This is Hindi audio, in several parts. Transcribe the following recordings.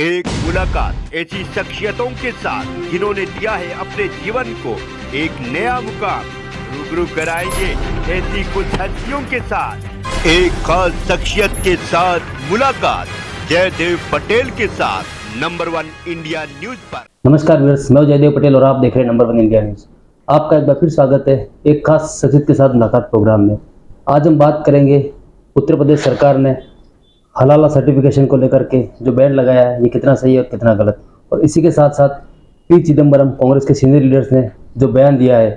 एक मुलाकात ऐसी शख्सियतों के साथ जिन्होंने दिया है अपने जीवन को एक नया मुकाम। रूबरू कराएंगे ऐसी कुछ हस्तियों के साथ एक खास शख्सियत के साथ मुलाकात जयदेव पटेल के साथ नंबर 1 इंडिया न्यूज पर। नमस्कार व्यूअर्स, मैं जयदेव पटेल और आप देख रहे हैं नंबर 1 इंडिया न्यूज। आपका एक बार फिर स्वागत है एक खास शख्सियत के साथ मुलाकात प्रोग्राम में। आज हम बात करेंगे उत्तर प्रदेश सरकार ने हलाला सर्टिफिकेशन को लेकर के जो बैन लगाया है ये कितना सही है और कितना गलत। और इसी के साथ साथ पी चिदम्बरम कांग्रेस के सीनियर लीडर्स ने जो बयान दिया है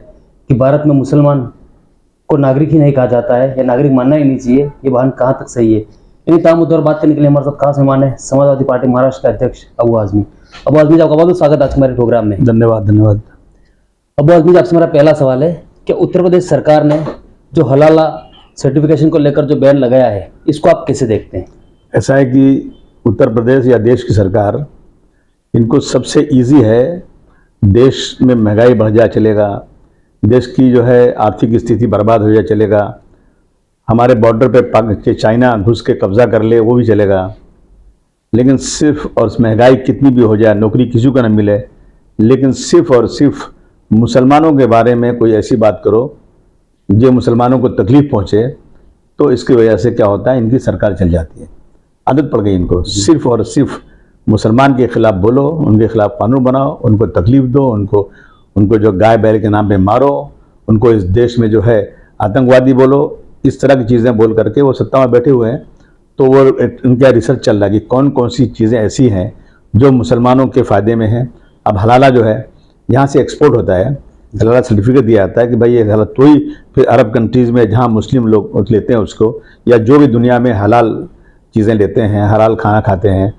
कि भारत में मुसलमान को नागरिक ही नहीं कहा जाता है या नागरिक मानना ही नहीं चाहिए, ये बयान कहाँ तक सही है। इन्हीं तमाम मुद्दों पर बात करने के लिए हमारे साथ खास मेहमान है समाजवादी पार्टी महाराष्ट्र के अध्यक्ष अबू आजमी। अबू आजमी जी, आपका बहुत स्वागत आज हमारे प्रोग्राम में। धन्यवाद। अबू आजमी जी, आपसे मेरा पहला सवाल है कि उत्तर प्रदेश सरकार ने जो हलाला सर्टिफिकेशन को लेकर जो बैन लगाया है इसको आप कैसे देखते हैं? ऐसा है कि उत्तर प्रदेश या देश की सरकार, इनको सबसे इजी है देश में महंगाई बढ़ जाए चलेगा, देश की जो है आर्थिक स्थिति बर्बाद हो जाए चलेगा, हमारे बॉर्डर पे चाइना घुस के कब्जा कर ले वो भी चलेगा, लेकिन सिर्फ और महंगाई कितनी भी हो जाए, नौकरी किसी को न मिले, लेकिन सिर्फ और सिर्फ मुसलमानों के बारे में कोई ऐसी बात करो जो मुसलमानों को तकलीफ पहुँचे, तो इसकी वजह से क्या होता है, इनकी सरकार चल जाती है। आदत पड़ गई इनको, सिर्फ और सिर्फ मुसलमान के खिलाफ बोलो, उनके खिलाफ कानून बनाओ, उनको तकलीफ दो, उनको जो गाय बैल के नाम पे मारो, उनको इस देश में जो है आतंकवादी बोलो, इस तरह की चीज़ें बोल करके वो सत्ता में बैठे हुए हैं। तो वो उनका रिसर्च चल रहा है कि कौन कौन सी चीज़ें ऐसी हैं जो मुसलमानों के फ़ायदे में हैं। अब हलाला जो है यहाँ से एक्सपोर्ट होता है, हलाला सर्टिफिकेट दिया जाता है कि भाई ये हलाल, तो ही फिर अरब कंट्रीज़ में जहाँ मुस्लिम लोग लेते हैं उसको, या जो भी दुनिया में हलाल चीज़ें लेते हैं, हलाल खाना खाते हैं,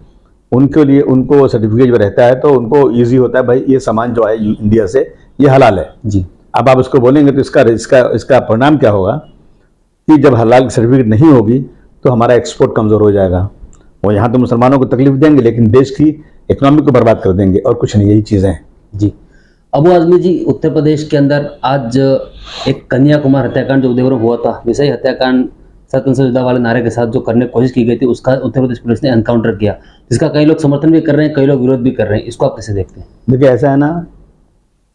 उनके लिए उनको वो सर्टिफिकेट जो रहता है तो उनको इजी होता है, भाई ये सामान जो है इंडिया से ये हलाल है जी। अब आप उसको बोलेंगे तो इसका परिणाम क्या होगा कि जब हलाल सर्टिफिकेट नहीं होगी तो हमारा एक्सपोर्ट कमज़ोर हो जाएगा। और यहाँ तो मुसलमानों को तकलीफ देंगे लेकिन देश की इकोनॉमी को बर्बाद कर देंगे, और कुछ नहीं, यही चीज़ें हैं जी। अबू आजमी जी, उत्तर प्रदेश के अंदर आज एक कन्याकुमारी हत्याकांड जो उदयपुर में हुआ था, वैसे ही हत्याकांड सत्य जुदा वाले नारे के साथ जो करने की कोशिश की गई थी, उसका उत्तर प्रदेश पुलिस ने एनकाउंटर किया, जिसका कई लोग समर्थन भी कर रहे हैं, कई लोग विरोध भी कर रहे हैं। इसको आप कैसे देखते हैं? देखिए, ऐसा है ना,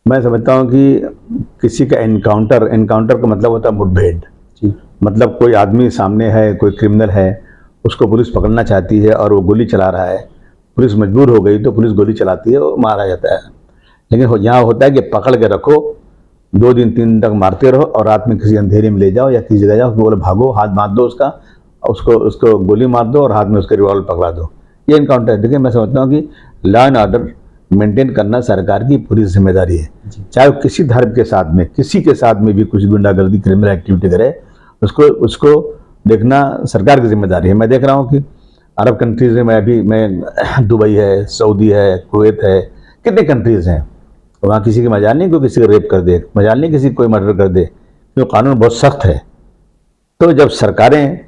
मैं समझता हूँ कि किसी का एनकाउंटर का मतलब होता है मुठभेड़ जी। मतलब कोई आदमी सामने है, कोई क्रिमिनल है, उसको पुलिस पकड़ना चाहती है और वो गोली चला रहा है, पुलिस मजबूर हो गई तो पुलिस गोली चलाती है, वो मारा जाता है। लेकिन यहाँ होता है कि पकड़ के रखो, 2 दिन 3 दिन तक मारते रहो और रात में किसी अंधेरे में ले जाओ या किसी जगह जाओ, बोले भागो, हाथ बांध दो उसको गोली मार दो और हाथ में उसके रिवॉल्वर पकड़ा दो, ये एनकाउंटर है। देखिए, मैं समझता हूँ कि लॉ एंड ऑर्डर मेंटेन करना सरकार की पूरी जिम्मेदारी है। चाहे वो किसी धर्म के साथ में, किसी के साथ में भी कुछ गुंडागर्दी क्रिमिनल एक्टिविटी करे, उसको देखना सरकार की जिम्मेदारी है। मैं देख रहा हूँ कि अरब कंट्रीज़ में दुबई है, सऊदी है, कुवैत है, कितने कंट्रीज़ हैं, वहाँ किसी की मजाल नहीं कोई किसी को रेप कर दे, मजाल नहीं किसी को कोई मर्डर कर दे, क्योंकि कानून बहुत सख्त है। तो जब सरकारें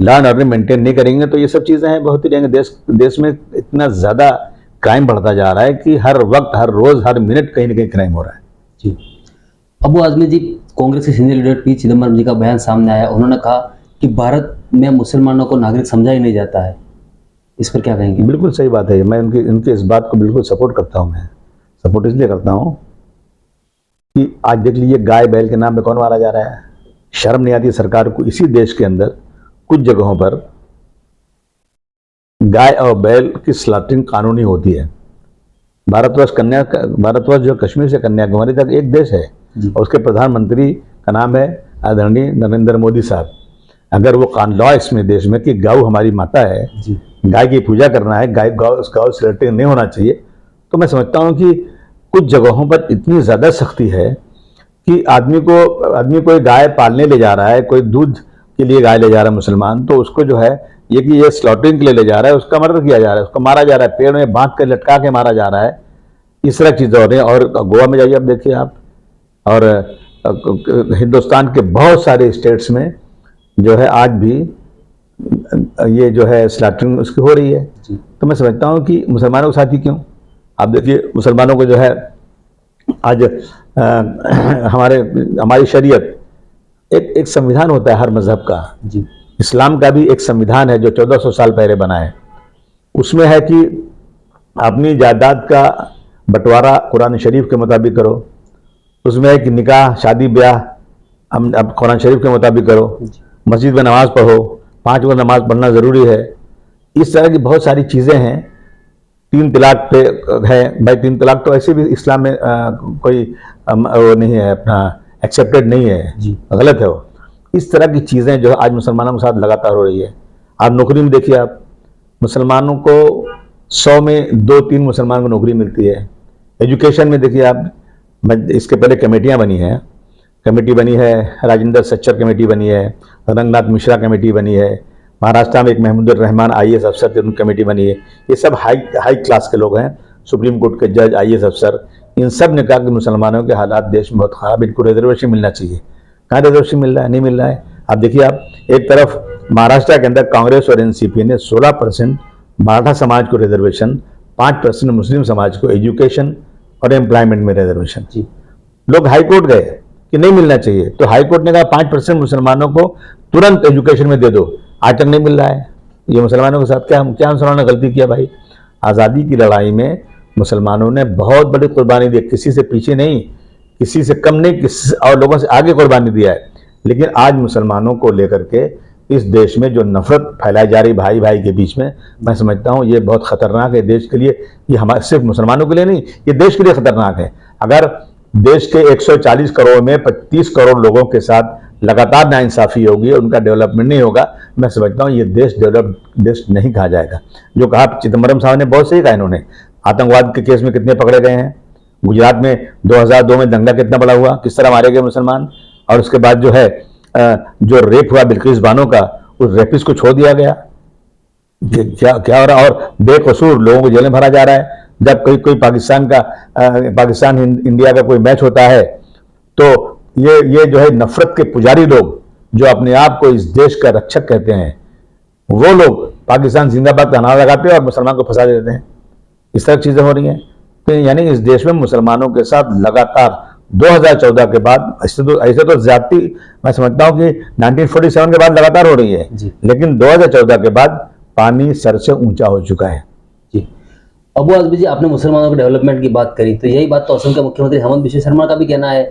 लॉ एंड ऑर्डर मेंटेन नहीं करेंगे तो ये सब चीज़ें हैं बहुत ही रहेंगे। देश में इतना ज़्यादा क्राइम बढ़ता जा रहा है कि हर वक्त, हर रोज़, हर मिनट कहीं ना कहीं क्राइम हो रहा है जी। अबू आजमी जी, कांग्रेस के सीनियर लीडर पी चिदम्बरम जी का बयान सामने आया, उन्होंने कहा कि भारत में मुसलमानों को नागरिक समझा ही नहीं जाता है। इस पर क्या कहेंगे? बिल्कुल सही बात है, मैं उनकी इस बात को बिल्कुल सपोर्ट करता हूँ। मैं सपोर्ट इसलिए करता हूँ कि आज देख लीजिए, गाय बैल के नाम पे कौन मारा जा रहा है। शर्म नहीं आती सरकार को? इसी देश के अंदर कुछ जगहों पर गाय और बैल की स्लॉटिंग कानूनी होती है। भारतवर्ष जो कश्मीर से कन्याकुमारी तक एक देश है और उसके प्रधानमंत्री का नाम है आदरणीय नरेंद्र मोदी साहब। अगर वो लॉ इसमें देश में कि गौ हमारी माता है, गाय की पूजा करना है, गौ स्लॉटिंग नहीं होना चाहिए, तो मैं समझता हूँ कि कुछ जगहों पर इतनी ज़्यादा सख्ती है कि आदमी कोई गाय पालने ले जा रहा है, कोई दूध के लिए गाय ले जा रहा है मुसलमान, तो उसको जो है ये स्लॉटिंग के लिए ले जा रहा है, उसका मर्डर किया जा रहा है, उसको मारा जा रहा है, पेड़ में बांध कर लटका के मारा जा रहा है। इस तरह की चीज़ें हो रही हैं। और गोवा में जाइए, अब देखिए आप, और हिंदुस्तान के बहुत सारे स्टेट्स में जो है आज भी ये जो है स्लॉटिंग उसकी हो रही है। तो मैं समझता हूँ कि मुसलमानों के साथ ही क्यों? आप देखिए, मुसलमानों को जो है आज हमारी शरीयत, एक संविधान होता है हर मजहब का जी। इस्लाम का भी एक संविधान है जो 1400 साल पहले बना है। उसमें है कि अपनी जायदाद का बंटवारा कुरान शरीफ के मुताबिक करो, उसमें एक निकाह शादी ब्याह अब कुरान शरीफ के मुताबिक करो, मस्जिद में नमाज पढ़ो, 5 वक्त नमाज पढ़ना ज़रूरी है। इस तरह की बहुत सारी चीज़ें हैं। 3 तलाक पे है भाई, 3 तलाक तो ऐसे भी इस्लाम में कोई वो नहीं है, अपना एक्सेप्टेड नहीं है जी, गलत है वो। इस तरह की चीज़ें जो आज मुसलमानों के साथ लगातार हो रही है। आप नौकरी में देखिए, आप मुसलमानों को 100 में 2-3 मुसलमान को नौकरी मिलती है। एजुकेशन में देखिए आप, इसके पहले कमेटियाँ बनी हैं, कमेटी बनी है, राजेंद्र सच्चर कमेटी बनी है, रंगनाथ मिश्रा कमेटी बनी है, महाराष्ट्र में एक महमूद रहमान IAS अफसर थे, उनकी कमेटी बनी है। ये सब हाई क्लास के लोग हैं, सुप्रीम कोर्ट के जज, IAS अफसर। इन सब ने कहा कि मुसलमानों के हालात देश में बहुत ख़राब, इनको रिजर्वेशन मिलना चाहिए। कहाँ रिजर्वेशन मिल रहा है? नहीं मिल रहा है। आप देखिए, आप एक तरफ महाराष्ट्र के अंदर कांग्रेस और NCP ने 16% मराठा समाज को रिजर्वेशन, 5% मुस्लिम समाज को एजुकेशन और एम्प्लॉयमेंट में रिजर्वेशन। जी, लोग हाईकोर्ट गए कि नहीं मिलना चाहिए, तो हाईकोर्ट ने कहा 5% मुसलमानों को तुरंत एजुकेशन में दे दो। आज तक नहीं मिल रहा है। ये मुसलमानों के साथ क्या मुसलमानों ने गलती किया भाई? आज़ादी की लड़ाई में मुसलमानों ने बहुत बड़ी कुर्बानी दी, किसी से पीछे नहीं, किसी से कम नहीं, किसी और लोगों से आगे कुर्बानी दिया है। लेकिन आज मुसलमानों को लेकर के इस देश में जो नफरत फैलाई जा रही भाई भाई के बीच में, मैं समझता हूँ ये बहुत खतरनाक है देश के लिए। ये हमारे सिर्फ मुसलमानों के लिए नहीं, ये देश के लिए खतरनाक है। अगर देश के 140 करोड़ में 35 करोड़ लोगों के साथ लगातार नाइंसाफ़ी होगी, उनका डेवलपमेंट नहीं होगा, मैं समझता हूँ ये देश डेवलप्ड देश नहीं कहा जाएगा। जो कहा चिदम्बरम साहब ने, बहुत सही कहा इन्होंने। आतंकवाद के केस में कितने पकड़े गए हैं? गुजरात में 2002 में दंगा कितना बड़ा हुआ, किस तरह मारे गए मुसलमान। और उसके बाद जो है जो रेप हुआ बिल्किस बानो का, उस रेपिस को छोड़ दिया गया। क्या हो रहा है? और बेकसूर लोगों को जेल में भरा जा रहा है। जब कोई पाकिस्तान इंडिया का कोई मैच होता है, तो ये जो है नफरत के पुजारी लोग जो अपने आप को इस देश का रक्षक कहते हैं, वो लोग पाकिस्तान जिंदाबाद का नारा लगाते हैं और मुसलमान को फंसा देते हैं। इस तरह चीजें हो रही हैं। तो यानी इस देश में मुसलमानों के साथ लगातार 2014 के बाद ऐसे तो ज्यादती मैं समझता हूँ कि 1947 के बाद लगातार हो रही है, लेकिन 2014 के बाद पानी सर से ऊंचा हो चुका है। जी, अबू आजमी जी, आपने मुसलमानों के डेवलपमेंट की बात करी, तो यही बात तो असम के मुख्यमंत्री हेमंत बिश्व शर्मा का भी कहना है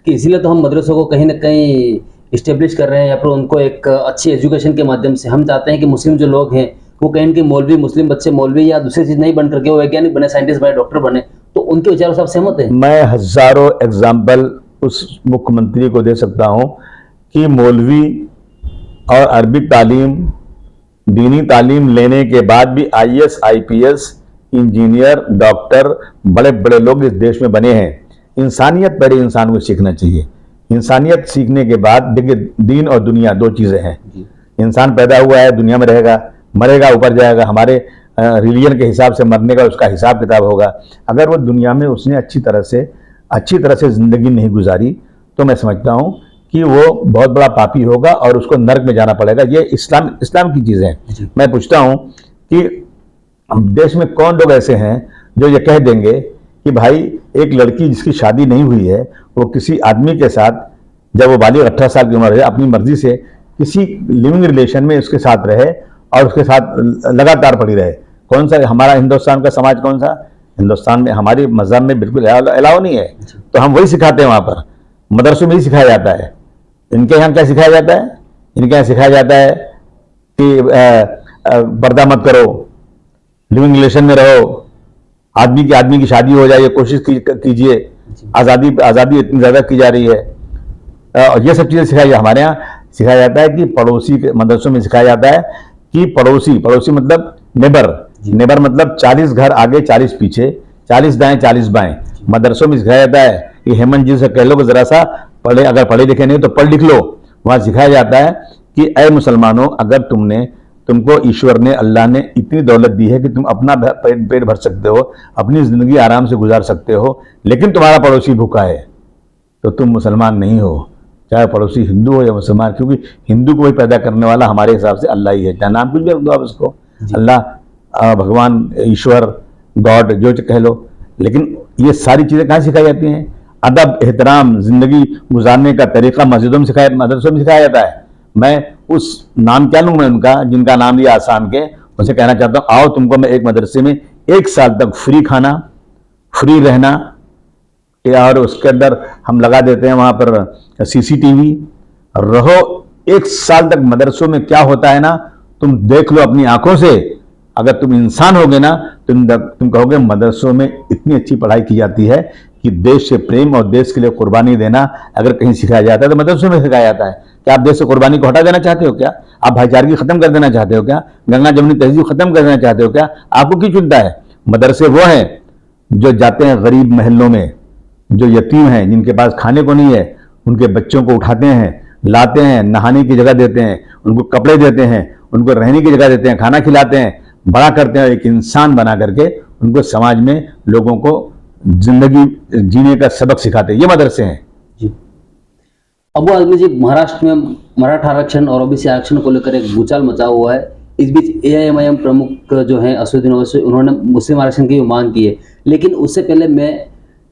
कि इसीलिए तो हम मदरसों को कहीं ना कहीं इस्टेब्लिश कर रहे हैं, या फिर उनको एक अच्छी एजुकेशन के माध्यम से हम चाहते हैं कि मुस्लिम जो लोग हैं वो कहीं ना कहीं मौलवी, मुस्लिम बच्चे मौलवी या दूसरी चीज़ नहीं बन करके वो वैज्ञानिक बने, साइंटिस्ट बने, डॉक्टर बने। तो उनके विचारों से आप सहमत हैं? मैं हजारों एग्जाम्पल उस मुख्यमंत्री को दे सकता हूँ कि मौलवी और अरबिक तालीम, दीनी तालीम लेने के बाद भी IAS IPS इंजीनियर, डॉक्टर, बड़े बड़े लोग इस देश में बने हैं। इंसानियत पहले इंसान को सीखना चाहिए। इंसानियत सीखने के बाद देखिए, दीन और दुनिया 2 चीज़ें हैं। इंसान पैदा हुआ है, दुनिया में रहेगा, मरेगा, ऊपर जाएगा। हमारे रिलीजन के हिसाब से मरने का उसका हिसाब किताब होगा। अगर वो दुनिया में उसने अच्छी तरह से ज़िंदगी नहीं गुजारी, तो मैं समझता हूँ कि वो बहुत बड़ा पापी होगा और उसको नरक में जाना पड़ेगा। ये इस्लाम की चीज़ें हैं। मैं पूछता हूँ कि देश में कौन लोग ऐसे हैं जो ये कह देंगे कि भाई एक लड़की जिसकी शादी नहीं हुई है, वो किसी आदमी के साथ जब वो बालिग 18 साल की उम्र है, अपनी मर्जी से किसी लिविंग रिलेशन में उसके साथ रहे और उसके साथ लगातार पड़ी रहे। कौन सा हमारा हिंदुस्तान का समाज, कौन सा? हिंदुस्तान में हमारी मजहब में बिल्कुल अलाउ नहीं है। तो हम वही सिखाते हैं, वहाँ पर मदरसों में ही सिखाया जाता है। इनके यहाँ क्या सिखाया जाता है? इनके यहाँ सिखाया जाता है कि पर्दा मत करो, लिविंग रिलेशन में रहो, आदमी की शादी हो जाए, कोशिश कीजिए। आज़ादी इतनी ज़्यादा की जा रही है और ये सब चीज़ें सिखाई। हमारे यहाँ सिखाया जाता है कि पड़ोसी के मदरसों में सिखाया जाता है कि पड़ोसी मतलब नेबर मतलब 40 घर आगे 40 पीछे, 40 दाएं 40 बाएं। मदरसों में सिखाया जाता है कि हेमंत जी से कह लो कि जरा सा अगर पढ़े लिखे नहीं तो पढ़ लिख लो। वहाँ सिखाया जाता है कि ऐ मुसलमानों, अगर तुमको ईश्वर ने, अल्लाह ने इतनी दौलत दी है कि तुम अपना पेट भर सकते हो, अपनी ज़िंदगी आराम से गुजार सकते हो, लेकिन तुम्हारा पड़ोसी भूखा है, तो तुम मुसलमान नहीं हो, चाहे पड़ोसी हिंदू हो या मुसलमान। क्योंकि हिंदू को भी पैदा करने वाला हमारे हिसाब से अल्लाह ही है, चाहे नाम कुछ भी रख दो आप उसको, अल्लाह, भगवान, ईश्वर, गॉड जो कह लो। लेकिन ये सारी चीज़ें कहाँ सिखाई जाती हैं? अदब, एहतराम, ज़िंदगी गुजारने का तरीका मस्जिदों में मदरसों में सिखाया जाता है। मैं उस नाम क्या लूँ मैं उनका, जिनका नाम लिया आसाम के, उनसे कहना चाहता हूँ, आओ तुमको मैं एक मदरसे में 1 साल तक फ्री खाना, फ्री रहना, और उसके अंदर हम लगा देते हैं वहां पर सीसीटीवी। रहो 1 साल तक मदरसों में, क्या होता है ना, तुम देख लो अपनी आंखों से। अगर तुम इंसान होगे ना, तुम कहोगे मदरसों में इतनी अच्छी पढ़ाई की जाती है कि देश से प्रेम और देश के लिए कुर्बानी देना अगर कहीं सिखाया जाता है तो मदरसों में सिखाया जाता है। क्या आप देश से कुर्बानी को हटा देना चाहते हो? क्या आप भाईचारगी खत्म कर देना चाहते हो? क्या गंगा जमुनी तहजीब खत्म कर देना चाहते हो? क्या आपको की चिंता है? मदरसे वो हैं जो जाते हैं गरीब महलों में, जो यतीम हैं, जिनके पास खाने को नहीं है, उनके बच्चों को उठाते हैं, लाते हैं, नहाने की जगह देते हैं, उनको कपड़े देते हैं, उनको रहने की जगह देते हैं, खाना खिलाते हैं, बड़ा करते हैं, एक इंसान बना करके उनको समाज में लोगों को जिंदगी जीने का सबक सिखाते हैं। ये मदरसे हैं जी। अबू आजमी जी, महाराष्ट्र में मराठा आरक्षण और ओबीसी आरक्षण को लेकर एक भूचाल मचा हुआ है। इस बीच एआईएमआईएम प्रमुख जो हैं असदुद्दीन ओवैसी, उन्होंने मुस्लिम आरक्षण की मांग की है। लेकिन उससे पहले मैं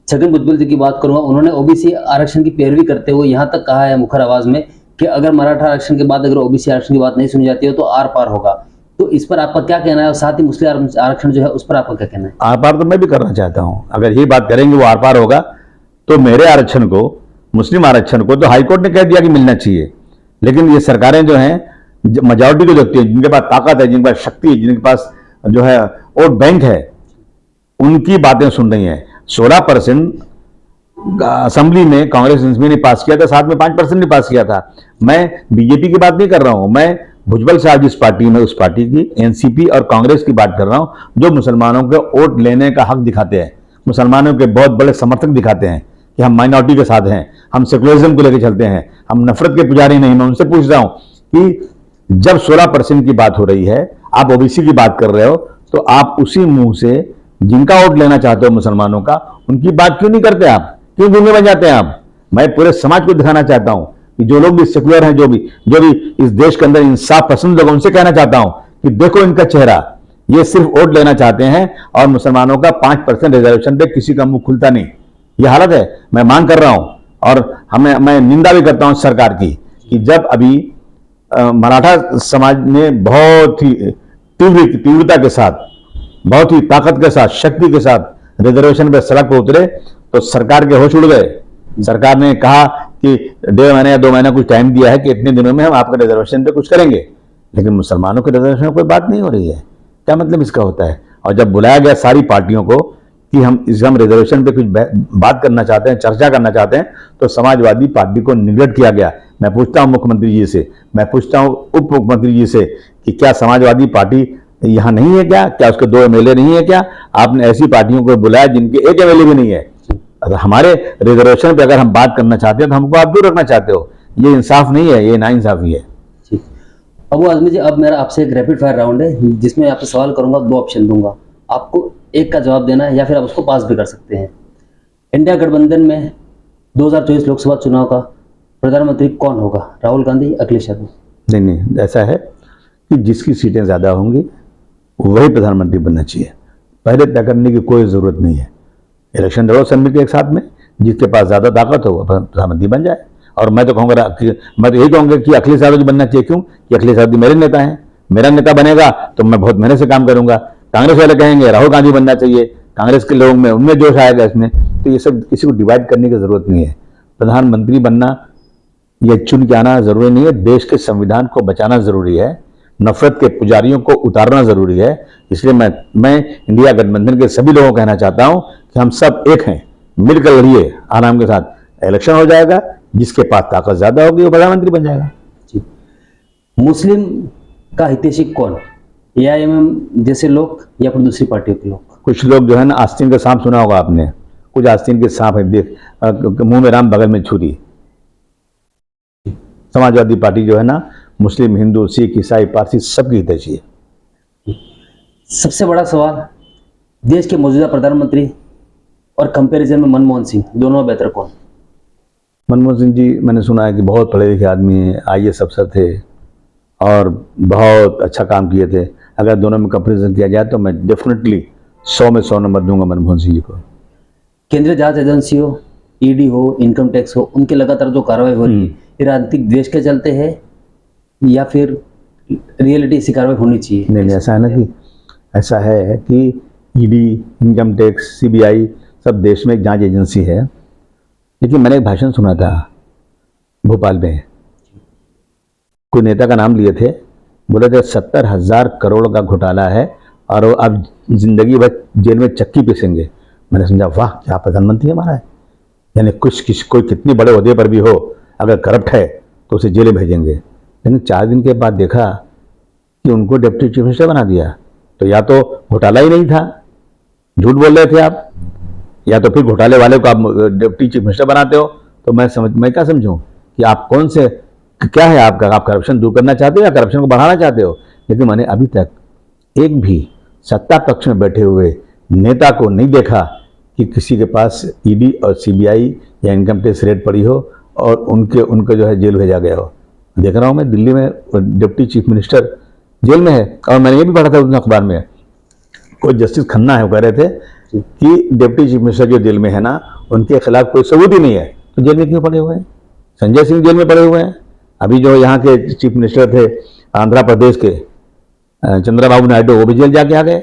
छगन भुजबल जी की बात करूंगा। उन्होंने ओबीसी आरक्षण की पैरवी करते हुए यहाँ तक कहा है मुखर आवाज में कि अगर मराठा आरक्षण के बाद अगर ओबीसी आरक्षण की बात नहीं सुनी जाती है तो आर पार होगा। तो इस पर आपका क्या कहना है? और साथ ही मुस्लिम आरक्षण जो है उस पर आपका क्या कहना है? आर पार तो मैं भी करना चाहता हूं। अगर ये बात करेंगे वो आर पार होगा, तो मेरे आरक्षण को, मुस्लिम आरक्षण को तो हाईकोर्ट ने कह दिया कि मिलना चाहिए। लेकिन ये सरकारें जो हैं, मेजॉरिटी को देखती है, जिनके पास ताकत है, जिनके पास शक्ति है, जिनके पास जो है वोट बैंक है, उनकी बातें सुन रही हैं। 16% असेंबली में कांग्रेस ने पास किया था, साथ में 5% ने पास किया था। मैं बीजेपी की बात नहीं कर रहा हूं, मैं भुजबल साहब जिस पार्टी में, उस पार्टी की, एनसीपी और कांग्रेस की बात कर रहा हूं, जो मुसलमानों के वोट लेने का हक दिखाते हैं, मुसलमानों के बहुत बड़े समर्थक दिखाते हैं कि हम माइनॉरिटी के साथ हैं, हम सेकुलरिज्म को लेकर चलते हैं, हम नफरत के पुजारी नहीं। मैं उनसे पूछ रहा हूं कि जब 16% की बात हो रही है, आप ओबीसी की बात कर रहे हो, तो आप उसी मुंह से जिनका वोट लेना चाहते हो मुसलमानों का, उनकी बात क्यों नहीं करते? आप क्यों गूंगे बन जाते हैं? आप, मैं पूरे समाज को दिखाना चाहता हूं कि जो लोग भी सेकुलर हैं, जो भी इस देश के अंदर इंसाफ पसंद लोग, उनसे कहना चाहता हूं कि देखो इनका चेहरा, ये सिर्फ वोट लेना चाहते हैं और मुसलमानों का 5% रिजर्वेशन पे किसी का मुंह खुलता नहीं। ये हालत है। मैं मांग कर रहा हूं और मैं निंदा भी करता हूं सरकार की कि जब अभी मराठा समाज ने बहुत ही तीव्रता के साथ, बहुत ही ताकत के साथ, शक्ति के साथ रिजर्वेशन पे सड़क पर उतरे तो सरकार के होश उड़ गए। सरकार ने कहा कि 1.5 महीने या 2 महीना कुछ टाइम दिया है कि इतने दिनों में हम आपके रिजर्वेशन पे कुछ करेंगे, लेकिन मुसलमानों के रिजर्वेशन में कोई बात नहीं हो रही है। क्या मतलब इसका होता है? और जब बुलाया गया सारी पार्टियों को कि हम रिजर्वेशन पे कुछ बात करना चाहते हैं, चर्चा करना चाहते हैं, तो समाजवादी पार्टी को निगलेक्ट किया गया। मैं पूछता हूं मुख्यमंत्री जी से, मैं पूछता हूं उप मुख्यमंत्री जी से कि क्या समाजवादी पार्टी यहां नहीं है? क्या उसके 2 एमएलए नहीं है? क्या आपने ऐसी पार्टियों को बुलाया जिनके 1 एमएलए भी नहीं है? अगर हमारे रिजर्वेशन पे अगर हम बात करना चाहते हैं तो हमको आप दूर रखना चाहते हो। ये इंसाफ नहीं है, ये नाइंसाफी है। अबू आजमी जी, अब मेरा आपसे एक रैपिड फायर राउंड है जिसमें आपसे सवाल करूंगा, 2 ऑप्शन दूंगा, आपको एक का जवाब देना है या फिर आप उसको पास भी कर सकते हैं। इंडिया गठबंधन में 2024 लोकसभा चुनाव का प्रधानमंत्री कौन होगा? राहुल गांधी, अखिलेश यादव? नहीं, ऐसा है कि जिसकी सीटें ज्यादा होंगी वही प्रधानमंत्री बनना चाहिए। पहले तय करने की कोई जरूरत नहीं है। इलेक्शन लड़ो सभी के एक साथ में, जिसके पास ज्यादा ताकत हो प्रधानमंत्री बन जाए। और मैं तो कहूँगा, मैं तो यही कहूँगा कि अखिलेश यादव जी बनना चाहिए। क्यों? कि अखिलेश यादव जी मेरे नेता हैं, मेरा नेता बनेगा तो मैं बहुत मेहनत से काम करूंगा। कांग्रेस वाले कहेंगे राहुल गांधी बनना चाहिए, कांग्रेस के लोगों में उनमें जोश आएगा इसमें। तो ये सब किसी को डिवाइड करने की जरूरत नहीं है। प्रधानमंत्री बनना यह चुन के आना जरूरी नहीं है। देश के संविधान को बचाना जरूरी है, नफरत के पुजारियों को उतारना जरूरी है। इसलिए मैं इंडिया गठबंधन के सभी लोगों को कहना चाहता हूं कि हम सब एक हैं, मिलकर लड़िए आराम के साथ। इलेक्शन हो जाएगा, जिसके पास ताकत ज्यादा होगी वो प्रधानमंत्री बन जाएगा। मुस्लिम का हितैषी कौन? एआईएमआईएम जैसे लोग या फिर दूसरी पार्टियों के लोग? कुछ लोग जो है ना, आस्तीन का सांप सुना होगा आपने, कुछ आस्तीन के सांप है, देख मुंह में राम बगल में छुरी। समाजवादी पार्टी जो है ना, मुस्लिम, हिंदू, सिख, ईसाई, पारसी सबकी हितैषी है। सबसे बड़ा सवाल, देश के मौजूदा प्रधानमंत्री और कंपैरिजन में मनमोहन सिंह, दोनों में बेहतर कौन? मनमोहन सिंह जी मैंने सुना है कि बहुत पढ़े लिखे आदमी हैं, आईएएस अफसर थे और बहुत अच्छा काम किए थे। अगर दोनों में कंपैरिजन किया जाए तो मैं डेफिनेटली 100 में 100 नंबर दूंगा मनमोहन सिंह जी को। केंद्रीय जांच एजेंसी हो, ईडी हो, इनकम टैक्स हो, उनके लगातार जो कार्रवाई हो रही है, ये राजनीतिक द्वेष के चलते है या फिर रियलिटी ऐसी कार्रवाई होनी चाहिए? नहीं, ऐसा है ना कि ऐसा है कि ईडी, इनकम टैक्स, सीबीआई सब देश में एक जांच एजेंसी है। लेकिन मैंने एक भाषण सुना था भोपाल में, कोई नेता का नाम लिए थे, बोले थे 70,000 करोड़ का घोटाला है और वो अब जिंदगी भर जेल में चक्की पीसेंगे। मैंने समझा वाह क्या प्रधानमंत्री हमारा है, यानी कोई कितनी बड़े ओहदे पर भी हो अगर करप्ट है तो उसे जेल भेजेंगे। लेकिन 4 दिन के बाद देखा कि उनको डिप्टी चीफ मिनिस्टर बना दिया। तो या तो घोटाला ही नहीं था, झूठ बोल रहे थे आप, या तो फिर घोटाले वाले को आप डिप्टी चीफ मिनिस्टर बनाते हो। तो मैं क्या समझूं कि आप कौन से, क्या है आपका, आप करप्शन दूर करना चाहते हो या करप्शन को बढ़ाना चाहते हो। लेकिन मैंने अभी तक एक भी सत्ता पक्ष में बैठे हुए नेता को नहीं देखा कि किसी के पास ईडी और सीबीआई या इनकम टैक्स रेड पड़ी हो और उनके जो है जेल भेजा गया हो। देख रहा हूँ मैं दिल्ली में डिप्टी चीफ मिनिस्टर जेल में है। और मैंने ये भी पढ़ा था उस अखबार में, कोई जस्टिस खन्ना है, वो कह रहे थे कि डिप्टी चीफ मिनिस्टर जो जेल में है ना, उनके खिलाफ कोई सबूत ही नहीं है तो जेल में क्यों पड़े हुए हैं। संजय सिंह जेल में पड़े हुए हैं। अभी जो यहाँ के चीफ मिनिस्टर थे आंध्र प्रदेश के चंद्रबाबू नायडू, वो भी जेल जाके आ गए।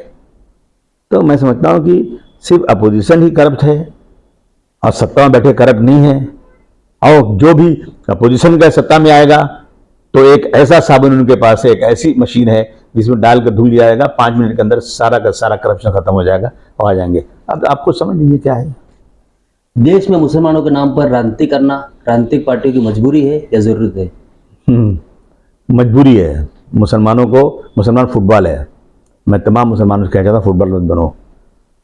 तो मैं समझता हूँ कि सिर्फ अपोजिशन ही करप्ट है और सत्ता में बैठे करप्ट नहीं है। और जो भी अपोजिशन का सत्ता में आएगा तो एक ऐसा साबुन उनके पास है, एक ऐसी मशीन है जिसमें डाल कर धुल जाएगा, 5 मिनट के अंदर सारा का सारा करप्शन खत्म हो जाएगा और आ जाएंगे। अब आपको समझ लीजिए क्या है। देश में मुसलमानों के नाम पर राजनीति करना राजनीतिक पार्टियों की मजबूरी है या जरूरत है? मजबूरी है। मुसलमान फुटबॉल है। मैं तमाम मुसलमानों से कह चाहता हूँ फुटबॉल मत बनो।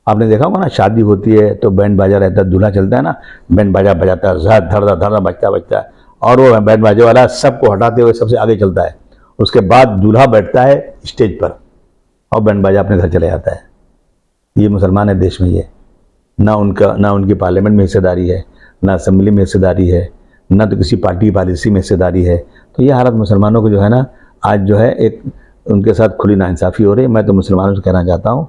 आपने देखा होगा ना, शादी होती है तो बैंड बाजा रहता है, दूल्हा चलता है ना, बैंड बाजा बजाता है, धड़धा धड़धा बजता है और वो बैंड बाजे वाला सबको हटाते हुए सबसे आगे चलता है। उसके बाद दूल्हा बैठता है स्टेज पर और बैंड बाजा अपने घर चले जाता है। ये मुसलमान है देश में, ये ना उनकी पार्लियामेंट में हिस्सेदारी है, ना असेंबली में हिस्सेदारी है, ना तो किसी पार्टी की पॉलिसी में हिस्सेदारी है। तो ये हालत मुसलमानों को जो है ना, आज जो है एक उनके साथ खुली नाइंसाफ़ी हो रही है। मैं तो मुसलमानों से कहना चाहता हूँ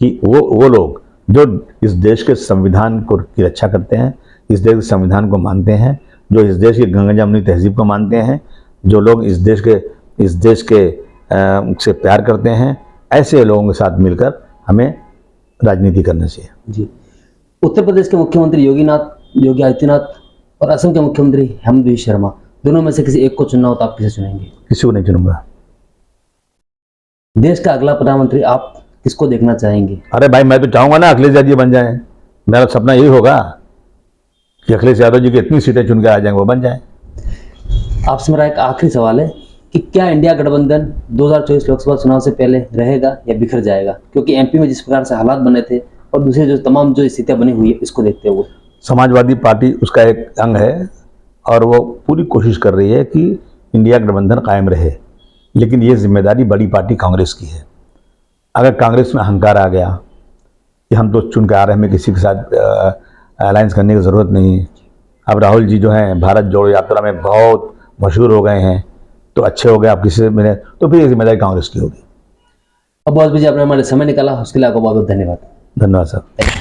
कि वो लोग जो इस देश के संविधान की रक्षा करते हैं, इस देश के संविधान को मानते हैं, जो इस देश की गंगा जमुनी तहजीब को मानते हैं, जो लोग इस देश के से प्यार करते हैं, ऐसे लोगों के साथ मिलकर हमें राजनीति करना चाहिए। जी। उत्तर प्रदेश के मुख्यमंत्री योगी आदित्यनाथ और असम के मुख्यमंत्री हेमंत बिस्वा शर्मा, दोनों में से किसी एक को चुनना हो तो आप किसे चुनेंगे? किसी को नहीं चुनूंगा। देश का अगला प्रधानमंत्री आप किसको देखना चाहेंगे? अरे भाई, मैं तो चाहूंगा ना अखिलेश यादव जी बन जाएं। मेरा सपना यही होगा कि अखिलेश यादव जी की इतनी सीटें चुन के आ जाएंगे, वो बन जाएं। आपसे मेरा एक आखिरी सवाल है कि क्या इंडिया गठबंधन 2024 लोकसभा चुनाव से पहले रहेगा या बिखर जाएगा? क्योंकि एमपी में जिस प्रकार से हालात बने थे और दूसरे जो तमाम जो स्थितियां बनी हुई है, इसको देखते हुए। समाजवादी पार्टी उसका एक अंग है और वो पूरी कोशिश कर रही है कि इंडिया गठबंधन कायम रहे। लेकिन ये जिम्मेदारी बड़ी पार्टी कांग्रेस की है। अगर कांग्रेस में अहंकार आ गया कि हम तो चुन के आ रहे हैं, हमें किसी के साथ अलायंस करने की ज़रूरत नहीं, अब राहुल जी जो हैं भारत जोड़ो यात्रा में बहुत मशहूर हो गए हैं, तो अच्छे हो गए, आप किसी से मिले, तो फिर ये जिम्मेदारी कांग्रेस की होगी। अब बहुत आपने हमारे समय निकाला, उसके लिए आपको बहुत बहुत धन्यवाद। धन्यवाद सर।